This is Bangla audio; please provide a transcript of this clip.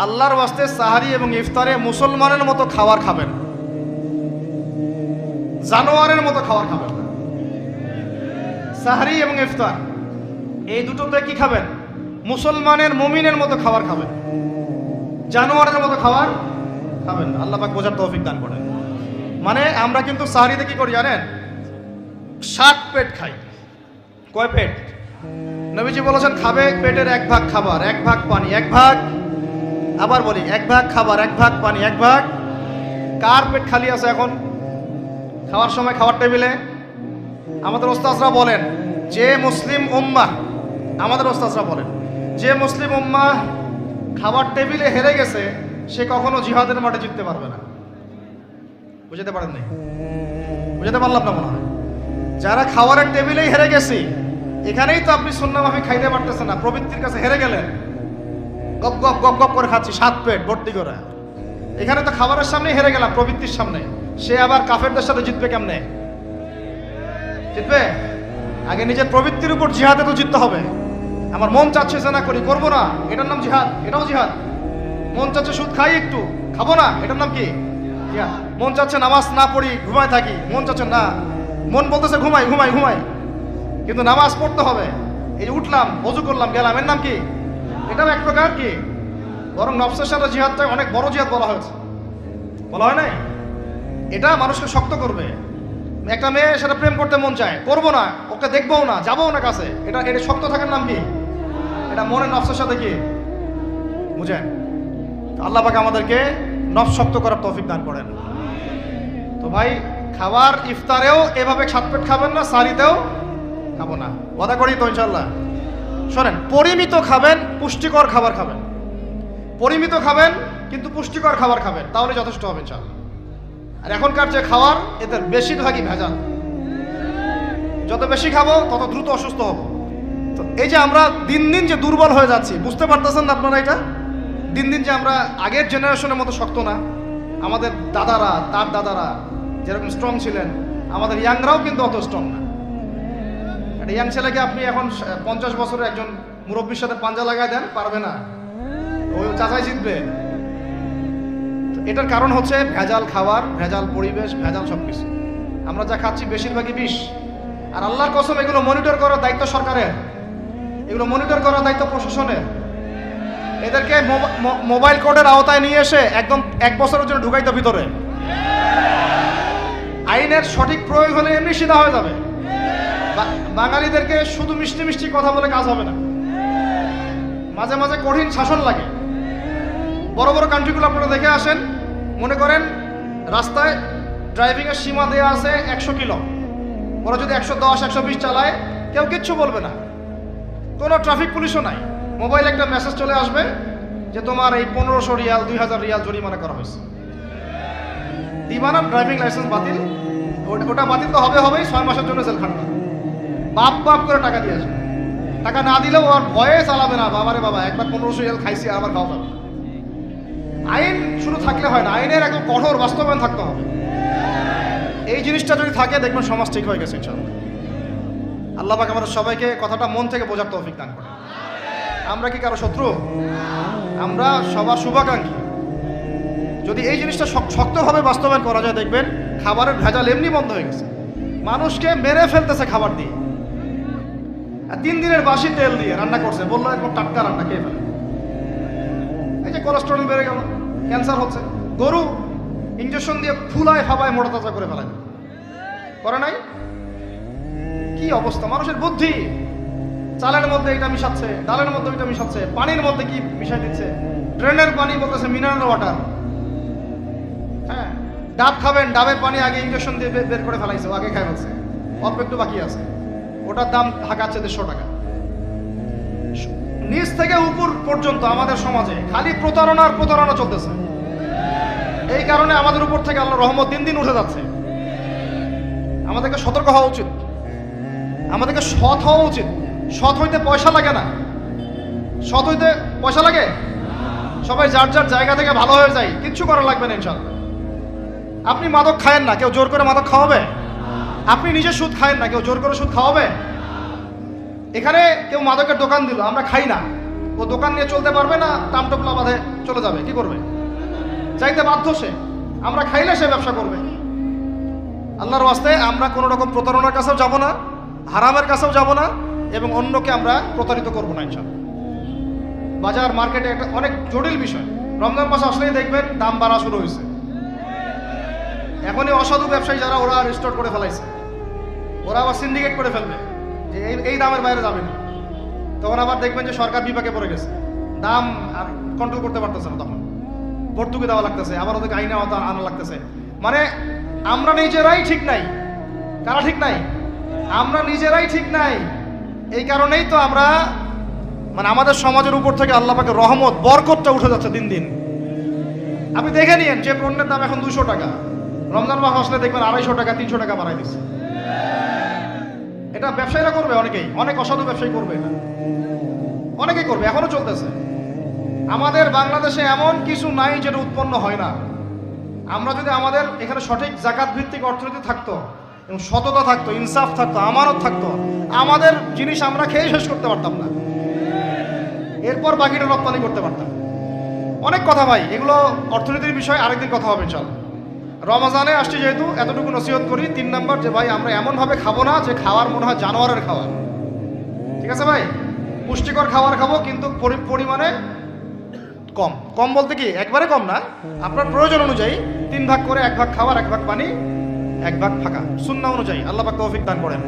আল্লাহর ওয়াস্তে সাহারি এবং ইফতারে মুসলমানের মতো খাবার খাবেন, জানোয়ারের মতো খাবার খাবেন না। সাহারি এবং ইফতার এই দুটোতে কি খাবেন? মুসলমানের মুমিনের মতো খাবার খাবেন, জানোয়ারের মতো খাবার খাবেন না। আল্লাহ পাক বোঝার তৌফিক দান করেন। মানে আমরা কিন্তু সাহারিতে কি করি জানেন? 60 পেট খাই। কয় পেট? নবীজি বলেছেন খাবে পেটের 1 ভাগ খাবার, 1 ভাগ পানি, 1 ভাগ, আবার বলি 1 ভাগ খাবার, 1 ভাগ পানি, 1 ভাগ। কার পেট খালি আছে এখন খাওয়ার সময় খাওয়ার টেবিলে? আমাদের ওস্তাদরা বলেন যে মুসলিম উম্মাহ, আমাদের ওস্তাদরা বলেন যে মুসলিম উম্মাহ খাবার টেবিলে হেরে গেছে সে কখনো জিহাদের মাঠে জিততে পারবে না। বুঝতে পারেন নাই? বুঝতে পারলাম না মনে হয়। যারা খাবারের টেবিলেই হেরে গেছি, এখানেই তো আপনি সুন্নাহমাফিক খাইতে পারতেছেন না, প্রবৃত্তির কাছে হেরে গেলেন। গপ গপ গপ গপ করে খাচ্ছি 7 পেট ভর্তি করে, এখানে তো খাবারের সামনে হেরে গেলাম, প্রবৃত্তির সামনে। সে আবার কাফেরদের সাথে জিতবে কেমনে? জিতবে আগে নিজের প্রবৃত্তির উপর জিহাদে তো জিততে হবে। আমার মন চাচ্ছে যে না করি, করবো না, এটার নাম জিহাদ, এটাও জিহাদ। মন চাচ্ছে সুদ খাই একটু, খাবো না, এটার নাম কি? জিহাদ। মন চাচ্ছে নামাজ না পড়ি, ঘুমায় থাকি, মন চাচ্ছে না, মন বলতেছে ঘুমাই ঘুমাই ঘুমাই, কিন্তু নামাজ পড়তে হবে। এই উঠলাম, ওযু করলাম, গেলাম, এর নাম কি? এটাও এক প্রকার কি, বরং নফসের সাথে জিহাদটা অনেক বড় জিহাদ বলা হয়েছে, বলা হয় নাই? এটা মানুষকে শক্ত করবে। একটা মেয়ে সেটা প্রেম করতে মন চায়, করবো না, ওকে দেখবো না, যাবো না কাছে, এটা এটা শক্ত থাকার নাম কি? এটা মনের নফসের সাথে কি বুঝেন? আল্লাহ পাক আমাদেরকে নফস শক্ত করার তৌফিক দান করেন। তো ভাই খাবার ইফতারেও এভাবে 7 পেট খাবেন না, সারিতেও খাবো না, ওয়াদা করি তো ইনশাল্লাহ। শোনেন, পরিমিত খাবেন, পুষ্টিকর খাবার খাবেন, পরিমিত খাবেন কিন্তু পুষ্টিকর খাবার খাবেন, তাহলে যথেষ্ট হবে ইনশাল্লাহ। আর এখনকার যে খাবার এদের বেশিরভাগই ভেজাল, যত বেশি খাবো তত দ্রুত অসুস্থ হব। তো এই যে আমরা দিন দিন যে দুর্বল হয়ে যাচ্ছি, বুঝতে পারতেছেন না আপনারা? এটা দিন দিন যে আমরা আগের জেনারেশনের মতো শক্ত না। আমাদের দাদারা, তার দাদারা যেরকম স্ট্রং ছিলেন, আমাদের ইয়াংরাও কিন্তু অত স্ট্রং না। একটা ইয়াং ছেলেকে আপনি এখন 50 বছরের একজন মুরব্বীর সাথে পাঞ্জা লাগায় দেন, পারবে না, ওই চাচাই জিতবে। এটার কারণ হচ্ছে ভেজাল খাবার, ভেজাল পরিবেশ, ভেজাল সবকিছু। আমরা যা খাচ্ছি বেশিরভাগই বিষ। আর আল্লাহর কসম, এগুলো মনিটর করার দায়িত্ব সরকারের, এগুলো মনিটর করার দায়িত্ব প্রশাসনের। এদেরকে মোবাইল কোর্টের আওতায় নিয়ে এসে একদম 1 বছরের জন্য ঢুকাইতে ভিতরে। আইনের সঠিক প্রয়োগ হলে এমনি সিধা হয়ে যাবে। বাঙালিদেরকে শুধু মিষ্টি মিষ্টি কথা বলে কাজ হবে না, মাঝে মাঝে কঠিন শাসন লাগে। বড় বড় কান্ট্রিগুলো আপনারা দেখে আসেন, মনে করেন রাস্তায় ড্রাইভিংয়ের সীমা দেওয়া আছে 100 কিলো, ওরা যদি 110 120 চালায় কেউ কিচ্ছু বলবে না, কোনো ট্রাফিক পুলিশও নাই। মোবাইলে একটা মেসেজ চলে আসবে যে তোমার এই 1500 রিয়াল 2000 রিয়াল জরিমানা করা হয়েছে। দিবানা ড্রাইভিং লাইসেন্স বাতিল, ওটা বাতিল তো হবেই, 6 মাসের জন্য জেল খাটবে। বাপ বাপ করে টাকা দিয়ে আসবে, টাকা না দিলেও আর ভয়ে চালাবে না। বাবারে বাবা, একবার 1500 রিয়াল খাইছি, আবার খাওয়া যাবে না। আইন শুধু থাকলে হয় না, আইনের একদম কঠোর বাস্তবায়ন থাকতে হবে। এই জিনিসটা যদি থাকে দেখবেন সমাজ ঠিক হয়ে গেছে ইনশাআল্লাহ। আল্লাহ পাক আমাদের সবাইকে কথাটা মন থেকে বোঝার তৌফিক দান করেন। আমরা কি কারো শত্রু? আমরা সবার শুভাকাঙ্ক্ষী। যদি এই জিনিসটা শক্তভাবে বাস্তবায়ন করা যায়, দেখবেন খাবারের ভেজাল এমনি বন্ধ হয়ে গেছে। মানুষকে মেরে ফেলতেছে খাবার দিয়ে, আর 3 দিনের বাসি তেল দিয়ে রান্না করছে, বললো এরকম টাটকা রান্না খেয়ে ফেলে। এই যে কোলেস্টেরল বেড়ে গেল, ক্যান্সার হচ্ছে। গরু ইঞ্জেকশন দিয়ে ফুলায় ফাবায় মোটা তাজা করে ফেলায়, করে নাই? কি অবস্থা মানুষের বুদ্ধি! চালের মধ্যে এটা মিশাচ্ছে, ডালের মধ্যে এটা মিশাচ্ছে, পানির মধ্যে কি মিশাই দিচ্ছে, ড্রেনের পানি বলতেছে মিনারেল ওয়াটার। হ্যাঁ, ডাব খাবেন, ডাবের পানি আগে ইঞ্জেকশন দিয়ে বের করে ফেলাইছে, আগে খাই ফেলছে, অল্প একটু বাকি আছে, ওটার দাম হাঁকাচ্ছে 150 টাকা। নিচ থেকে উপর পর্যন্ত আমাদের সমাজে খালি প্রতারণার প্রতারণা চলতেছে। এই কারণে আমাদের উপর থেকে আল্লাহর রহমত দিন দিন উঠে যাচ্ছে। আমাদেরকে সতর্ক হওয়া উচিত, আমাদেরকে সৎ হওয়া উচিত। সৎ হইতে পয়সা লাগে না, সৎ হইতে পয়সা লাগে। সবাই যার যার জায়গা থেকে ভালো হয়ে যায়, কিচ্ছু করা লাগবে না ইনশাআল্লাহ। আপনি মাদক খায়েন না, কেউ জোর করে মাদক খাওয়াবে? আপনি নিজে সুদ খায়েন না, কেউ জোর করে সুদ খাওয়াবে? এখানে কেউ মাদকের দোকান দিল, আমরা খাই না, ও দোকান নিয়ে চলতে পারবে না, টামটোপলা বাঁধে চলে যাবে, কি করবে? চাইতে বাধ্য সে। আমরা খাইলে সে ব্যবসা করবে। আল্লাহর ওয়াস্তে আমরা কোনো রকম প্রতারণার কাছেও যাব না, হারামের কাছেও যাব না, এবং অন্যকে আমরা প্রতারিত করবো না ইনশাআল্লাহ। বাজার মার্কেটে একটা অনেক জটিল বিষয়। রমজান মাস আসলেই দেখবেন দাম বাড়া শুরু হয়েছে। এখনই অসাধু ব্যবসায়ী যারা, ওরা রিস্টোর করে ফেলাইছে, ওরা আবার সিন্ডিকেট করে ফেলবে যে এই দামের বাইরে যাবে না। তখন আবার দেখবেন যে সরকার বিপাকে পড়ে গেছে, দাম আর কন্ট্রোল করতে পারতেছে না, তখন ভর্তুকি দেওয়া লাগতেছে, আবার ওদেরকে আইনে আনা লাগতেছে। মানে আমরা নিজেরাই ঠিক নাই। কারা ঠিক নাই? আমরা নিজেরাই ঠিক নাই। এই কারণেই তো আমরা, মানে আমাদের সমাজের উপর থেকে আল্লাহ পাকের রহমত, বরকতটা উঠে যাচ্ছে দিন দিন। আপনি দেখে নিয়েন, যে পণ্যের দাম এখন 200 টাকা, রমজান মাস আসলে দেখবেন 250 টাকা 300 টাকা বাড়াই দিচ্ছে। এটা ব্যবসায়ীরা করবে, অনেকেই, অনেক অসাধু ব্যবসায়ী করবে, এটা অনেকেই করবে, এখনো চলতেছে। আমাদের বাংলাদেশে এমন কিছু নাই যেটা উৎপন্ন হয় না। আমরা যদি আমাদের এখানে সঠিক জাকাত ভিত্তিক অর্থনীতি থাকতো, এবং সততা থাকতো, ইনসাফ থাকতো, আমানত থাকতো, আমাদের জিনিস আমরা খেয়ে শেষ করতে পারতাম না, এরপর বাকিটা রপ্তানি করতে পারতাম। অনেক কথা ভাই, এগুলো অর্থনীতির বিষয়, আরেকদিন কথা হবে ইনশাআল্লাহ। রমজানে আসছি যেহেতু, এতটুকু নসিহত করি। 3 নাম্বার, যে ভাই আমরা এমনভাবে খাবো না যে খাওয়ার মনে হয় জানোয়ারের খাবার। ঠিক আছে ভাই? পুষ্টিকর খাবার খাবো, কিন্তু পরিমাণে কম। কম বলতে কি একবারে কম না, আপনার প্রয়োজন অনুযায়ী 3 ভাগ করে, 1 ভাগ খাবার, 1 ভাগ পানি, 1 ভাগ ফাঁকা, সুন্নাহ অনুযায়ী। আল্লাহ পাক তৌফিক দান করেন।